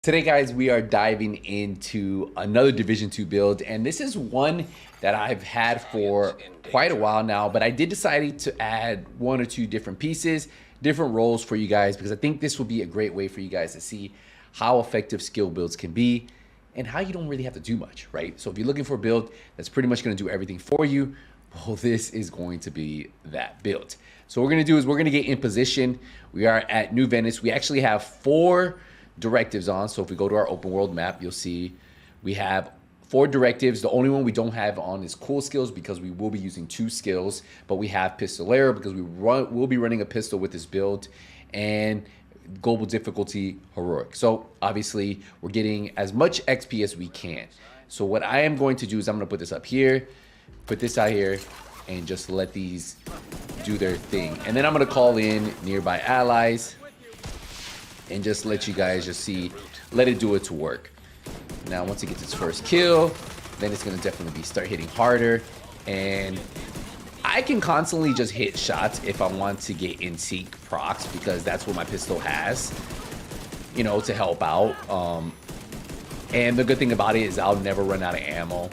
Today, guys, we are diving into another Division 2 build, and this is one that I've had for quite a while now, but I did decide to add one or two different pieces, different roles for you guys, because I think this will be a great way for you guys to see how effective skill builds can be and how you don't really have to do much, right? So if you're looking for a build that's pretty much going to do everything for you, well, this is going to be that build. So what we're going to do is we're going to get in position. We are at New Venice. We actually have 4 directives on. So if we go to our open world map, you'll see we have 4 directives. The only one we don't have on is cool skills because we will be using 2 skills, but we have pistolero because we'll be running a pistol with this build, and global difficulty heroic. So obviously we're getting as much XP as we can. So what I am going to do is I'm going to put this up here, put this out here, and just let these do their thing. And then I'm going to call in nearby allies and just let you guys just see, let it do its work. Now, once it gets its first kill, then it's gonna definitely start hitting harder. And I can constantly just hit shots if I want to get in sync procs, because that's what my pistol has, you know, to help out. And the good thing about it is I'll never run out of ammo.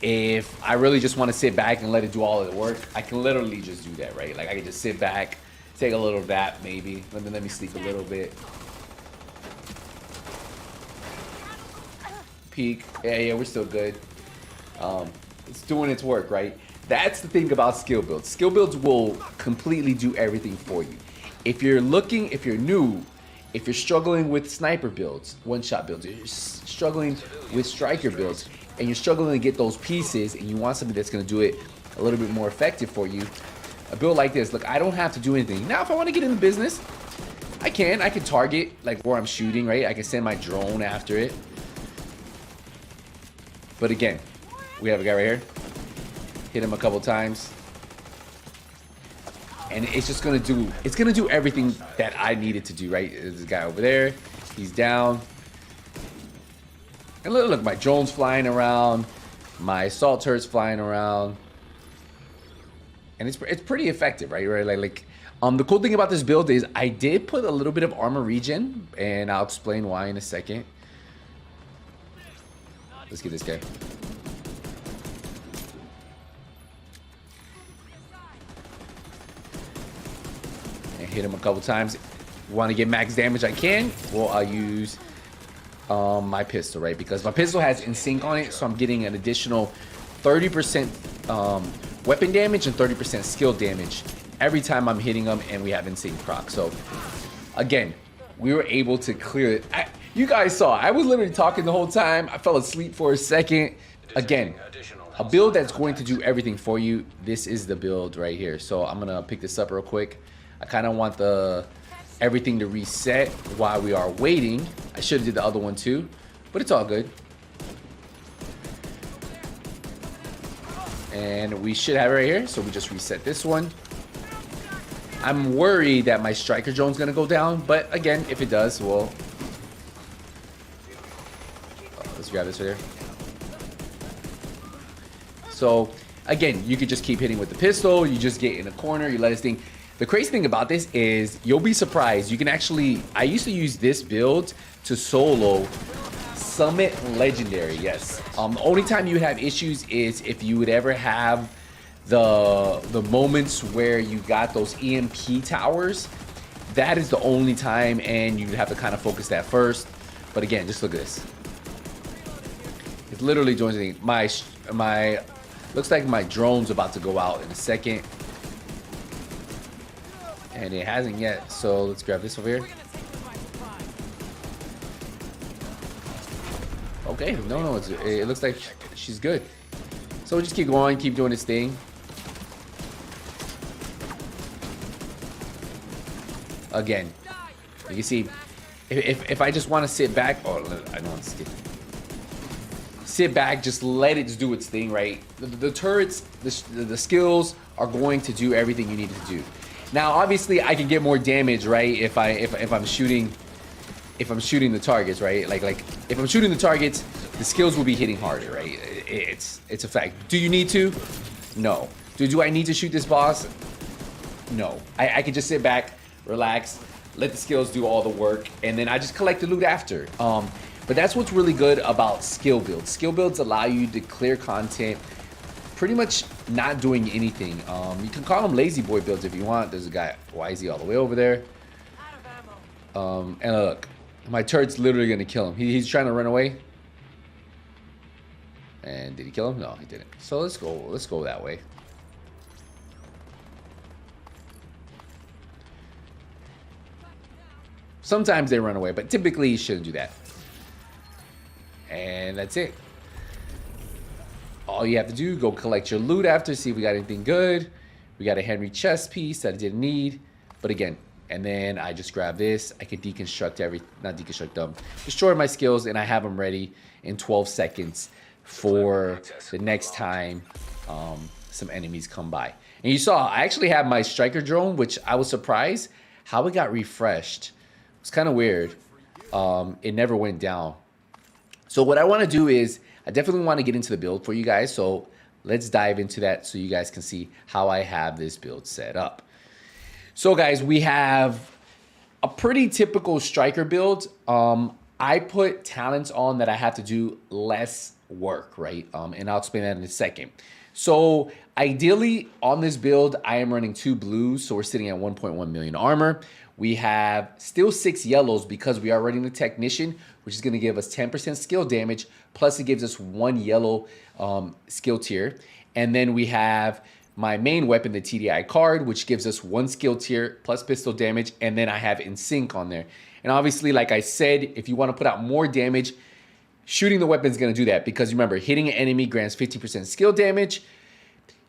If I really just want to sit back and let it do all of the work, I can literally just do that, right? Like I can just sit back, take a little nap, maybe. Let me sleep a little bit. Peek. Yeah, we're still good. It's doing its work, right? That's the thing about skill builds. Skill builds will completely do everything for you. If you're looking, if you're new, if you're struggling with sniper builds, one-shot builds, you're struggling with striker builds, and you're struggling to get those pieces, and you want something that's going to do it a little bit more effective for you, a build like this, look, I don't have to do anything. Now, if I want to get in the business, I can target like where I'm shooting, right? I can send my drone after it. But again, we have a guy right here. Hit him a couple times. And it's just gonna do everything that I needed to do, right? There's a guy over there. He's down. And look, my drone's flying around. My assault turret's flying around. And it's pretty effective, right? The cool thing about this build is I did put a little bit of armor regen, and I'll explain why in a second. Let's get this guy. And hit him a couple times. Want to get max damage I can? Well, I'll use my pistol, right? Because my pistol has in sync on it, so I'm getting an additional 30% weapon damage and 30% skill damage every time I'm hitting them, and we have in sync proc. So again, we were able to clear it. You guys saw, I was literally talking the whole time. I fell asleep for a second. Again, a build that's going to do everything for you. This is the build right here. So I'm gonna pick this up real quick. I kind of want everything to reset while we are waiting. I should have did the other one too, but it's all good. And we should have it right here. So we just reset this one. I'm worried that my striker drone's gonna go down, but again, if it does, well, let's grab this right here. So again, you could just keep hitting with the pistol. You just get in a corner, you let this thing. The crazy thing about this is you'll be surprised. You can actually, I used to use this build to solo Summit Legendary, yes. The only time you would have issues is if you would ever have the moments where you got those EMP towers. That is the only time, and you have to kind of focus that first. But again, just look at this. It's literally doing anything. My looks like my drone's about to go out in a second. And it hasn't yet, so let's grab this over here. Okay, no, it looks like she's good. So we'll just keep going, keep doing this thing. Again, you can see, if I just want to sit back, oh, I don't want to sit back, just let it do its thing, right? The turrets, the skills are going to do everything you need to do. Now, obviously, I can get more damage, right? If I'm shooting the targets, right? Like if I'm shooting the targets, the skills will be hitting harder, right? It's a fact. Do you need to? No. Do I need to shoot this boss? No. I can just sit back, relax. let the skills do all the work, and then I just collect the loot after. But that's what's really good about skill builds. Skill builds allow you to clear content pretty much not doing anything. You can call them lazy boy builds if you want. There's a guy, YZ, all the way over there. And look, my turret's literally gonna kill him. He's trying to run away. And did he kill him? No, he didn't. So let's go that way. Sometimes they run away, but typically you shouldn't do that. And that's it. All you have to do, go collect your loot after, see if we got anything good. We got a Henry chest piece that I didn't need. But again, and then I just grab this. I can deconstruct destroy my skills, and I have them ready in 12 seconds for the next time some enemies come by. And you saw, I actually have my striker drone, which I was surprised how it got refreshed. It's kind of weird. It never went down. So what I want to do is, I definitely want to get into the build for you guys. So let's dive into that so you guys can see how I have this build set up. So guys, we have a pretty typical striker build. I put talents on that I have to do less work, right? And I'll explain that in a second. So ideally on this build, I am running 2 blues. So we're sitting at 1.1 million armor. We have still 6 yellows because we are running the technician, which is going to give us 10% skill damage. Plus it gives us 1 yellow skill tier. And then we have my main weapon, the TDI card, which gives us 1 skill tier plus pistol damage. And then I have In Sync on there. And obviously, like I said, if you want to put out more damage, shooting the weapon is going to do that. Because remember, hitting an enemy grants 50% skill damage.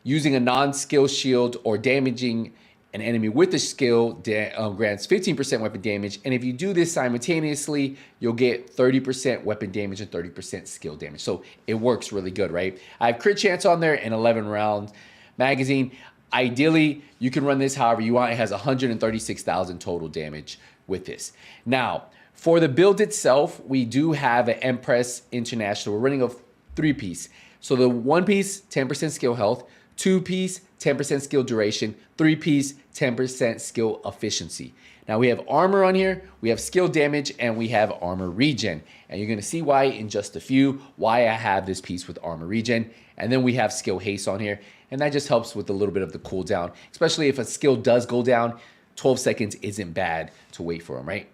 Using a non-skill shield or damaging an enemy with a skill grants 15% weapon damage. And if you do this simultaneously, you'll get 30% weapon damage and 30% skill damage. So it works really good, right? I have crit chance on there and 11 round magazine. Ideally, you can run this however you want. It has 136,000 total damage with this. Now, for the build itself, we do have an Empress International. We're running a 3-piece. So the 1-piece, 10% skill health, 2-piece, 10% skill duration, 3-piece, 10% skill efficiency. Now we have armor on here, we have skill damage, and we have armor regen. And you're gonna see why in just a few, why I have this piece with armor regen. And then we have skill haste on here, and that just helps with a little bit of the cooldown, especially if a skill does go down, 12 seconds isn't bad to wait for them, right?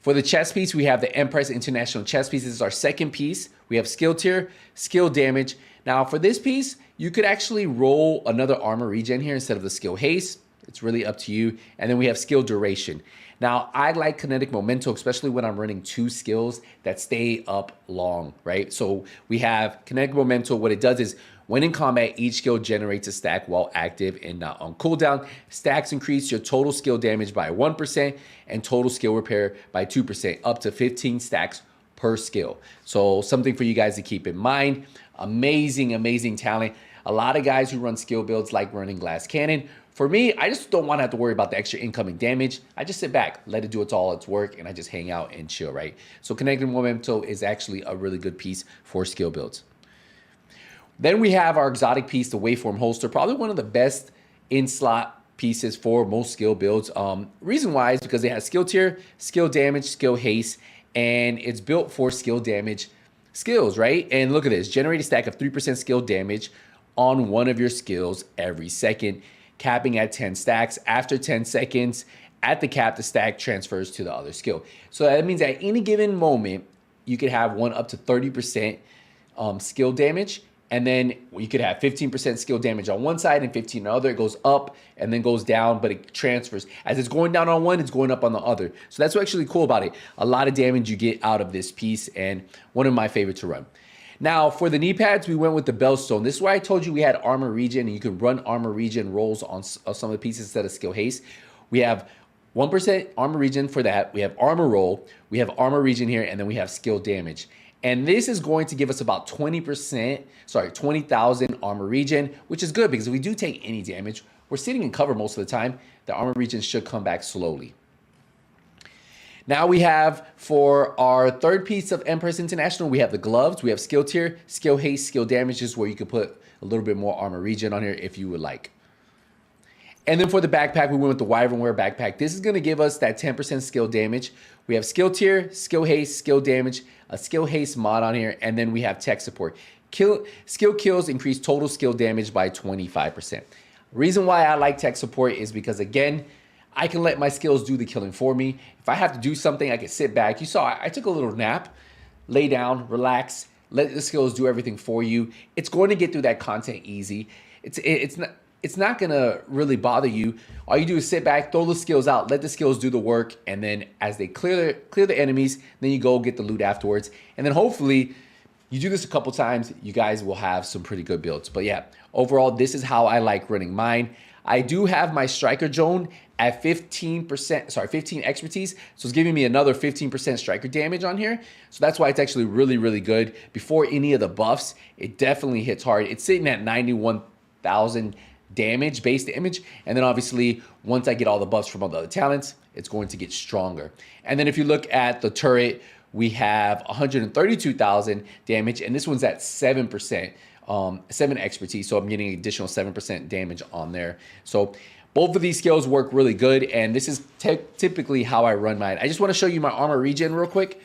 For the chest piece, we have the Empress International chest piece. This is our 2nd piece. We have skill tier, skill damage. Now for this piece, you could actually roll another armor regen here instead of the skill haste. It's really up to you. And then we have skill duration. Now I like kinetic momentum, especially when I'm running 2 skills that stay up long, right? So we have kinetic momentum. What it does is when in combat, each skill generates a stack while active and not on cooldown. Stacks increase your total skill damage by 1% and total skill repair by 2%, up to 15 stacks per skill. So something for you guys to keep in mind. Amazing, amazing talent. A lot of guys who run skill builds like running Glass Cannon. For me, I just don't want to have to worry about the extra incoming damage. I just sit back, let it do all its work, and I just hang out and chill, right? So Kinetic Momentum is actually a really good piece for skill builds. Then we have our exotic piece, the Waveform Holster, probably one of the best in-slot pieces for most skill builds. Reason why is because it has skill tier, skill damage, skill haste, and it's built for skill damage skills, right? And look at this, generate a stack of 3% skill damage on one of your skills every second, capping at 10 stacks. After 10 seconds, at the cap, the stack transfers to the other skill. So that means at any given moment, you could have one up to 30% skill damage. And then you could have 15% skill damage on one side and 15 on the other. It goes up and then goes down, but it transfers. As it's going down on one, it's going up on the other. So that's what's actually cool about it. A lot of damage you get out of this piece, and one of my favorite to run. Now, for the knee pads, we went with the Bellstone. This is why I told you we had armor regen, and you could run armor regen rolls on some of the pieces instead of skill haste. We have 1% armor regen for that. We have armor roll. We have armor regen here, and then we have skill damage. And this is going to give us about 20,000 armor regen, which is good because if we do take any damage, we're sitting in cover most of the time. The armor regen should come back slowly. Now we have, for our 3rd piece of Empress International, we have the gloves. We have skill tier, skill haste, skill damages, where you could put a little bit more armor regen on here if you would like. And then for the backpack, we went with the Wyvernware backpack. This is going to give us that 10% skill damage. We have skill tier, skill haste, skill damage, a skill haste mod on here, and then we have tech support. Skill kills increase total skill damage by 25%. Reason why I like tech support is because, again, I can let my skills do the killing for me. If I have to do something, I can sit back. You saw I took a little nap, lay down, relax, let the skills do everything for you. It's going to get through that content easy. It's not gonna really bother you. All you do is sit back, throw the skills out, let the skills do the work, and then as they clear the enemies, then you go get the loot afterwards. And then hopefully you do this a couple times, you guys will have some pretty good builds. But yeah, overall, this is how I like running mine. I do have my striker drone at 15 expertise. So it's giving me another 15% striker damage on here. So that's why it's actually really, really good. Before any of the buffs, it definitely hits hard. It's sitting at 91,000 damage base damage. And then obviously, once I get all the buffs from all the other talents, it's going to get stronger. And then if you look at the turret, we have 132,000 damage, and this one's at 7%, 7 expertise. So I'm getting an additional 7% damage on there. So both of these skills work really good, and this is typically how I run mine. I just want to show you my armor regen real quick.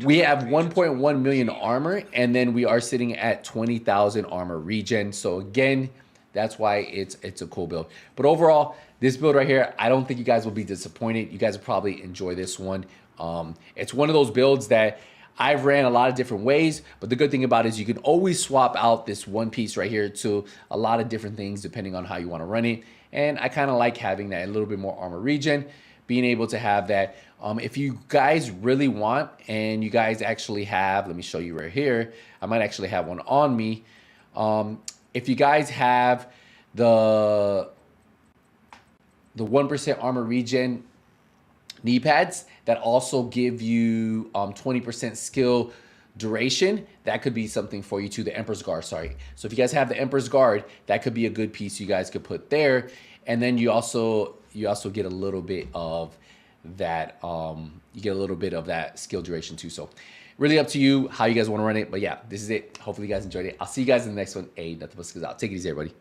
We have 1.1 million armor, and then we are sitting at 20,000 armor regen. So again, that's why it's a cool build. But overall, this build right here, I don't think you guys will be disappointed. You guys will probably enjoy this one. It's one of those builds that I've ran a lot of different ways, but the good thing about it is you can always swap out this one piece right here to a lot of different things depending on how you want to run it. And I kind of like having that, a little bit more armor regen, being able to have that. If you guys really want, and you guys actually have, let me show you right here. I might actually have one on me. If you guys have the 1% armor regen knee pads that also give you 20% skill duration, that could be something for you too. The Emperor's Guard, sorry. So if you guys have the Emperor's Guard, that could be a good piece you guys could put there. And then you also get a little bit of that skill duration too. So really up to you how you guys want to run it. But yeah, this is it. Hopefully you guys enjoyed it. I'll see you guys in the next one. Hey, nothing but skills out. Take it easy, everybody.